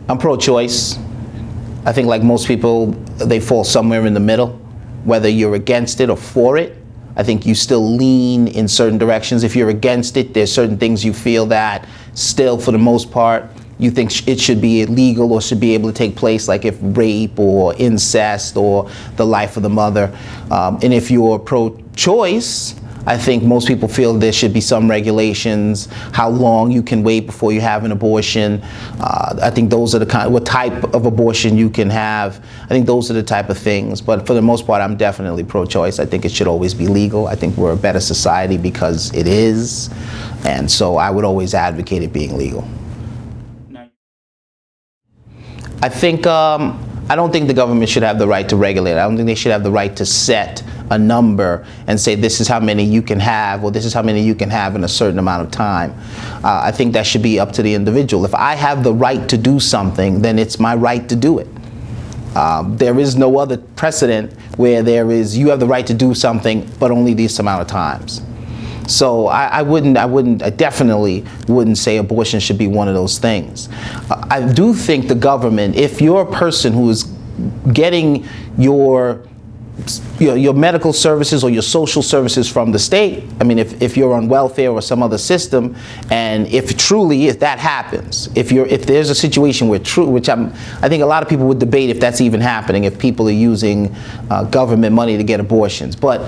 I'm pro-choice. I think like most people, they fall somewhere in the middle. Whether you're against it or for it, I think you still lean in certain directions. If you're against it, there's certain things you feel that still, for the most part, you think it should be illegal or should be able to take place, like if rape or incest or the life of the mother. And if you're pro-choice, I think most people feel there should be some regulations, how long you can wait before you have an abortion. I think those are the kind, what type of abortion you can have. I think those are the type of things. But for the most part, I'm definitely pro-choice. I think it should always be legal. I think we're a better society because it is. And so I would always advocate it being legal. I think, I don't think the government should have the right to regulate. I don't think they should have the right to set a number and say this is how many you can have or this is how many you can have in a certain amount of time. I think that should be up to the individual. If I have the right to do something, then it's my right to do it. There is no other precedent where there is, you have the right to do something, but only this amount of times. So I definitely wouldn't say abortion should be one of those things. I do think the government, if you're a person who is getting your medical services or your social services from the state, I mean, if you're on welfare or some other system, and if that happens, if there's a situation where I think a lot of people would debate if that's even happening, if people are using government money to get abortions. But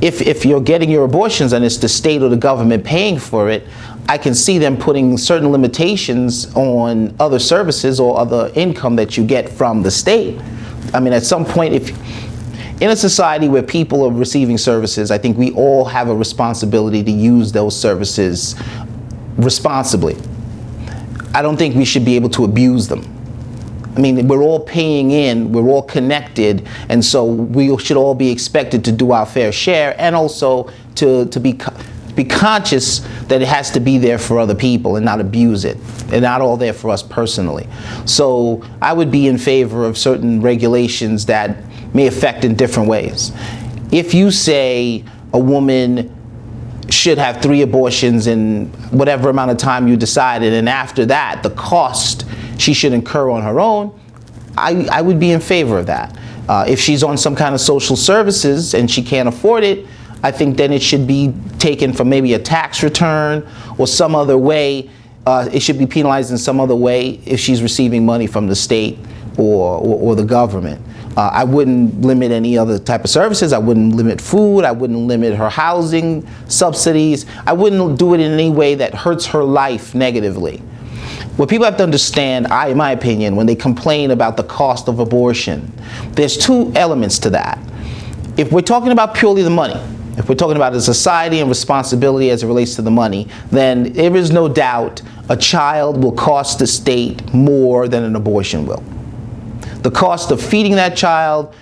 if you're getting your abortions and it's the state or the government paying for it, I can see them putting certain limitations on other services or other income that you get from the state. I mean, at some point, in a society where people are receiving services, I think we all have a responsibility to use those services responsibly. I don't think we should be able to abuse them. I mean, we're all paying in, we're all connected, and so we should all be expected to do our fair share, and also to be conscious that it has to be there for other people and not abuse it, and not all there for us personally. So I would be in favor of certain regulations that may affect in different ways. If you say a woman should have 3 abortions in whatever amount of time you decided, and after that, the cost she should incur on her own, I would be in favor of that. If she's on some kind of social services and she can't afford it, I think then it should be taken from maybe a tax return or some other way. It should be penalized in some other way if she's receiving money from the state or the government. I wouldn't limit any other type of services. I wouldn't limit food. I wouldn't limit her housing subsidies. I wouldn't do it in any way that hurts her life negatively. What people have to understand, in my opinion, when they complain about the cost of abortion, there's 2 elements to that. If we're talking about purely the money, if we're talking about the society and responsibility as it relates to the money, then there is no doubt a child will cost the state more than an abortion will. The cost of feeding that child,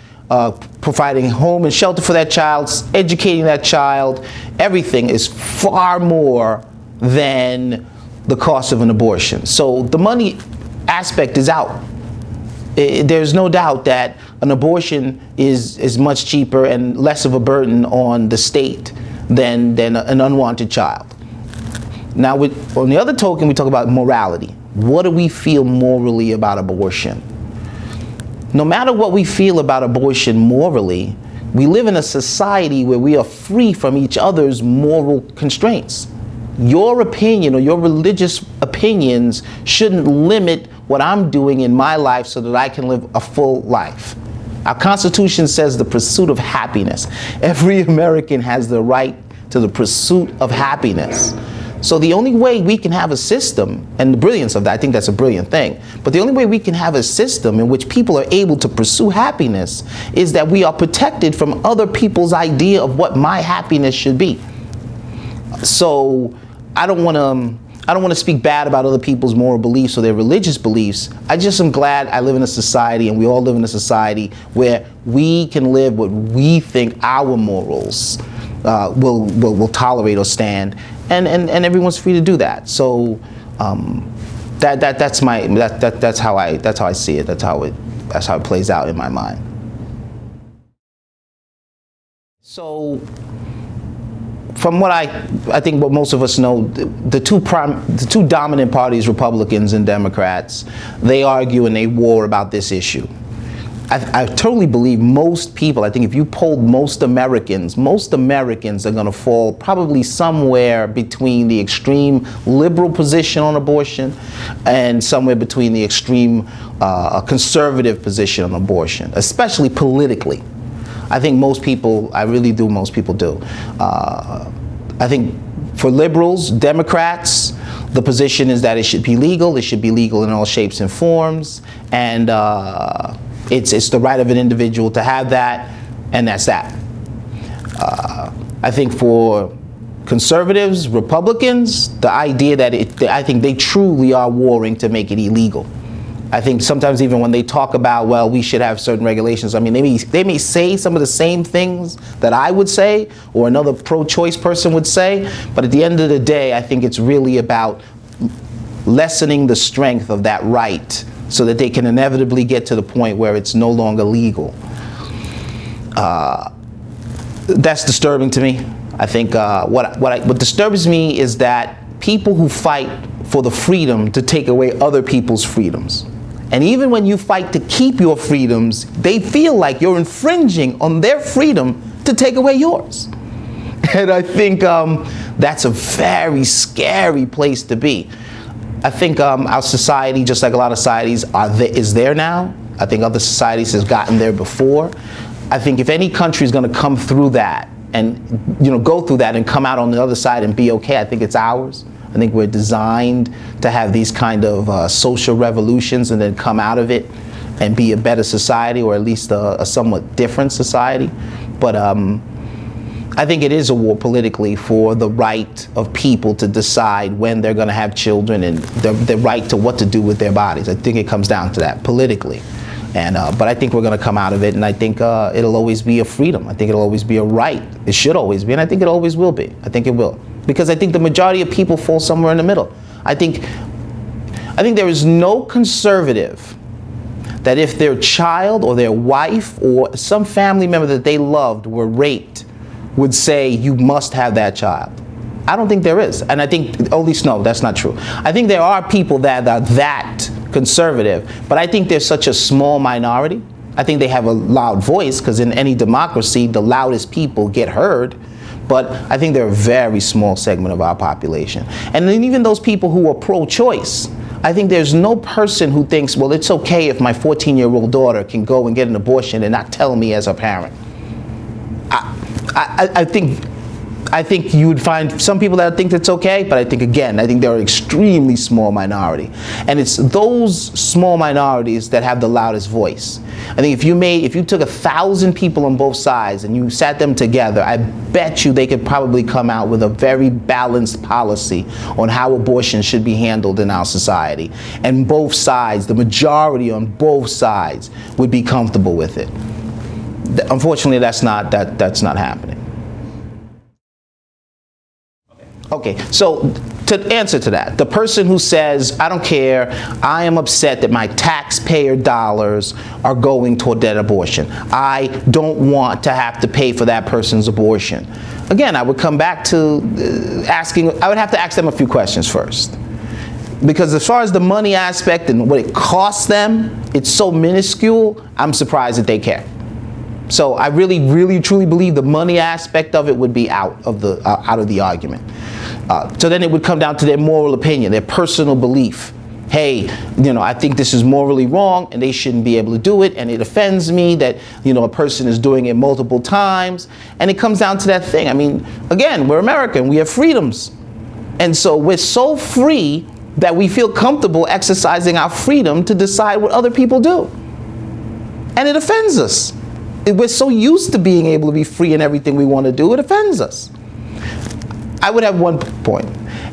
providing home and shelter for that child, educating that child, everything is far more than the cost of an abortion. So the money aspect is out. There's no doubt that an abortion is much cheaper and less of a burden on the state than an unwanted child. Now, on the other token, we talk about morality. What do we feel morally about abortion? No matter what we feel about abortion morally, we live in a society where we are free from each other's moral constraints. Your opinion or your religious opinions shouldn't limit what I'm doing in my life so that I can live a full life. Our Constitution says the pursuit of happiness. Every American has the right to the pursuit of happiness. So the only way we can have a system, and the brilliance of that, I think that's a brilliant thing, but the only way we can have a system in which people are able to pursue happiness is that we are protected from other people's idea of what my happiness should be. So I don't want to speak bad about other people's moral beliefs or their religious beliefs. I just am glad I live in a society, and we all live in a society, where we can live what we think our morals will tolerate or stand, and everyone's free to do that. So that's how I see it. That's how it plays out in my mind. So from what I think what most of us know, the two dominant parties, Republicans and Democrats, they argue and they war about this issue. I totally believe most people, I think if you polled most Americans are going to fall probably somewhere between the extreme liberal position on abortion and somewhere between the extreme conservative position on abortion, especially politically. I think most people, most people do. I think for liberals, Democrats, the position is that it should be legal in all shapes and forms, and it's the right of an individual to have that, and that's that. I think for conservatives, Republicans, the idea that I think they truly are warring to make it illegal. I think sometimes even when they talk about, well, we should have certain regulations, I mean, they may say some of the same things that I would say or another pro-choice person would say, but at the end of the day, I think it's really about lessening the strength of that right so that they can inevitably get to the point where it's no longer legal. That's disturbing to me. I think what disturbs me is that people who fight for the freedom to take away other people's freedoms, and even when you fight to keep your freedoms, they feel like you're infringing on their freedom to take away yours. And I think that's a very scary place to be. I think our society, just like a lot of societies, is there now. I think other societies has gotten there before. I think if any country is going to come through that and go through that and come out on the other side and be okay, I think it's ours. I think we're designed to have these kind of social revolutions and then come out of it and be a better society, or at least a somewhat different society. But I think it is a war politically for the right of people to decide when they're going to have children and the right to what to do with their bodies. I think it comes down to that politically. But I think we're going to come out of it, and I think it'll always be a freedom. I think it'll always be a right. It should always be, and I think it always will be. I think it will. Because I think the majority of people fall somewhere in the middle. I think there is no conservative that if their child or their wife or some family member that they loved were raped would say, you must have that child. I don't think there is. And I think, at least no, that's not true. I think there are people that are that conservative, but I think they're such a small minority. I think they have a loud voice, because in any democracy, the loudest people get heard. But I think they're a very small segment of our population. And then even those people who are pro-choice, I think there's no person who thinks, well, it's okay if my 14-year-old daughter can go and get an abortion and not tell me as a parent. I think you would find some people that think it's okay, but I think they're an extremely small minority. And it's those small minorities that have the loudest voice. I think if you took 1,000 people on both sides and you sat them together, I bet you they could probably come out with a very balanced policy on how abortion should be handled in our society. And both sides, the majority on both sides, would be comfortable with it. Unfortunately, that's not happening. Okay, so to answer to that, the person who says, I don't care, I am upset that my taxpayer dollars are going toward that abortion. I don't want to have to pay for that person's abortion. Again, I would come back to I would have to ask them a few questions first. Because as far as the money aspect and what it costs them, it's so minuscule, I'm surprised that they care. So I really, truly believe the money aspect of it would be out of the argument. So then it would come down to their moral opinion, their personal belief. Hey, I think this is morally wrong and they shouldn't be able to do it, and it offends me that, a person is doing it multiple times. And it comes down to that thing. I mean, again, we're American, we have freedoms. And so we're so free that we feel comfortable exercising our freedom to decide what other people do. And it offends us. We're so used to being able to be free in everything we want to do, it offends us. I would have one point.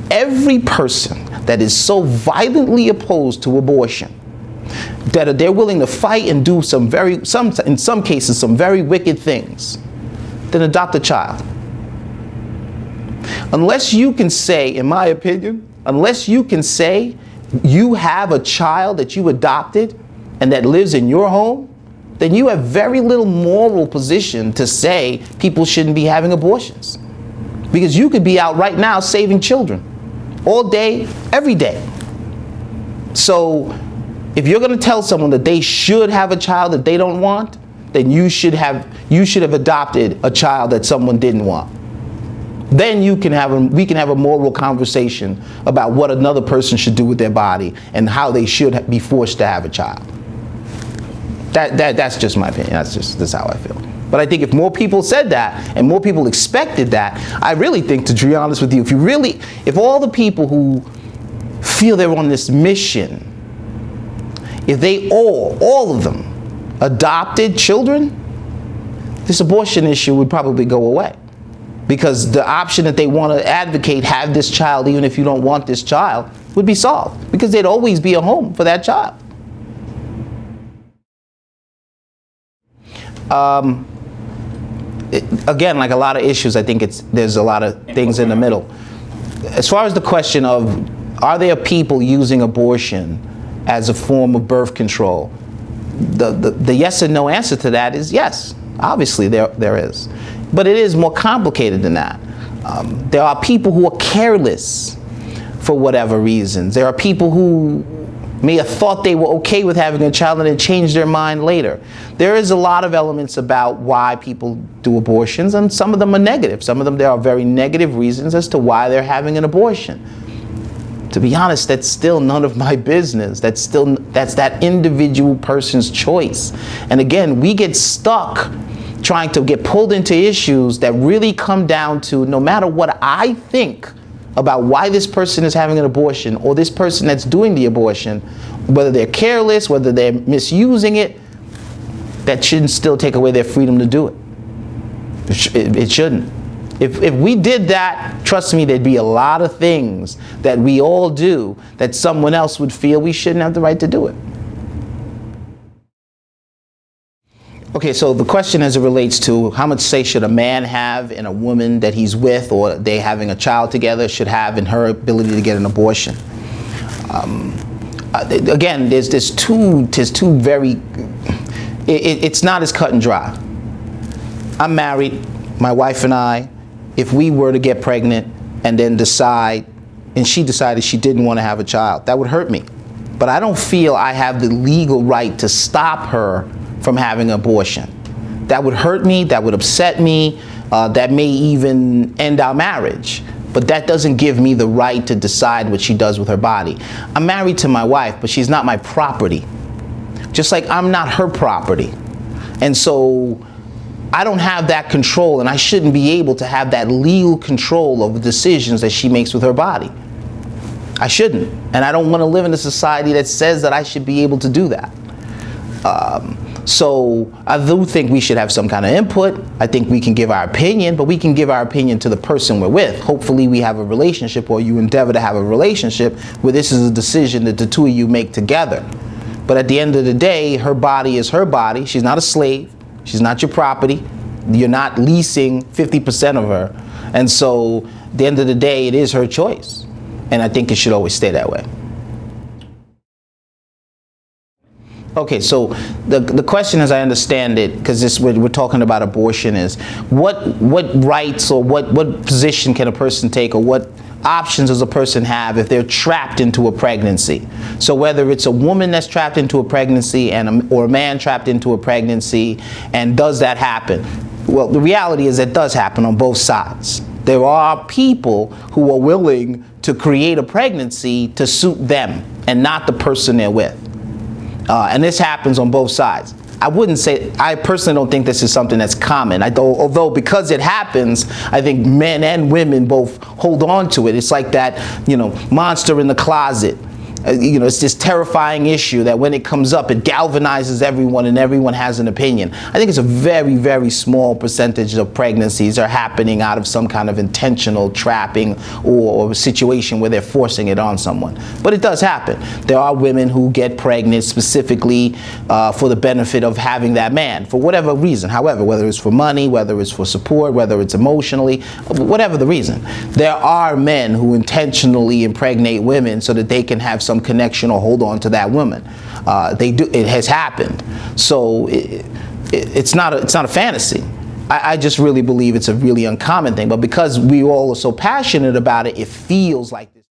Every person that is so violently opposed to abortion that they're willing to fight and do in some cases, some very wicked things, then adopt a child. Unless you can say, in my opinion, unless you can say you have a child that you adopted and that lives in your home, then you have very little moral position to say people shouldn't be having abortions. Because you could be out right now saving children all day, every day. So if you're going to tell someone that they should have a child that they don't want, then you should have adopted a child that someone didn't want. Then we can have a moral conversation about what another person should do with their body and how they should be forced to have a child. That's just my opinion. That's how I feel. But I think if more people said that and more people expected that, I really think, to be honest with you, if all the people who feel they're on this mission, if they all of them adopted children, this abortion issue would probably go away. Because the option that they want to advocate, have this child even if you don't want this child, would be solved. Because there'd always be a home for that child. Again, like a lot of issues, I think there's a lot of things in the middle. As far as the question of, are there people using abortion as a form of birth control? The yes and no answer to that is yes. Obviously there is. But it is more complicated than that. There are people who are careless for whatever reasons. There are people who may have thought they were okay with having a child and then changed their mind later. There is a lot of elements about why people do abortions, and some of them are negative. Some of them, there are very negative reasons as to why they're having an abortion. To be honest, that's still none of my business. That's that individual person's choice. And again, we get stuck trying to get pulled into issues that really come down to, no matter what I think about why this person is having an abortion or this person that's doing the abortion, whether they're careless, whether they're misusing it, that shouldn't still take away their freedom to do it. It shouldn't. If we did that, trust me, there'd be a lot of things that we all do that someone else would feel we shouldn't have the right to do it. Okay, so the question as it relates to how much say should a man have in a woman that he's with, or they having a child together, should have in her ability to get an abortion. Again, there's two very, it's not as cut and dry. I'm married, my wife and I, if we were to get pregnant and then decide, and she decided she didn't want to have a child, that would hurt me. But I don't feel I have the legal right to stop her from having an abortion. That would hurt me, that would upset me, that may even end our marriage. But that doesn't give me the right to decide what she does with her body. I'm married to my wife, but she's not my property. Just like I'm not her property. And so I don't have that control, and I shouldn't be able to have that legal control of the decisions that she makes with her body. I shouldn't. And I don't want to live in a society that says that I should be able to do that. So I do think we should have some kind of input. I think we can give our opinion, but we can give our opinion to the person we're with. Hopefully we have a relationship, or you endeavor to have a relationship where this is a decision that the two of you make together. But at the end of the day, her body is her body. She's not a slave. She's not your property. You're not leasing 50% of her. And so at the end of the day, it is her choice. And I think it should always stay that way. Okay, so the question, as I understand it, because we're talking about abortion, is what rights or what position can a person take, or what options does a person have if they're trapped into a pregnancy? So whether it's a woman that's trapped into a pregnancy or a man trapped into a pregnancy, and does that happen? Well, the reality is it does happen on both sides. There are people who are willing to create a pregnancy to suit them and not the person they're with. And this happens on both sides. I personally don't think this is something that's common. Although because it happens, I think men and women both hold on to it. It's like that, monster in the closet. It's this terrifying issue that when it comes up, it galvanizes everyone and everyone has an opinion. I think it's a very, very small percentage of pregnancies are happening out of some kind of intentional trapping or a situation where they're forcing it on someone. But it does happen. There are women who get pregnant specifically for the benefit of having that man, for whatever reason. However, whether it's for money, whether it's for support, whether it's emotionally, whatever the reason. There are men who intentionally impregnate women so that they can have some connection or hold on to that woman. It has happened. So it's not a fantasy. I just really believe it's a really uncommon thing. But because we all are so passionate about it, it feels like this.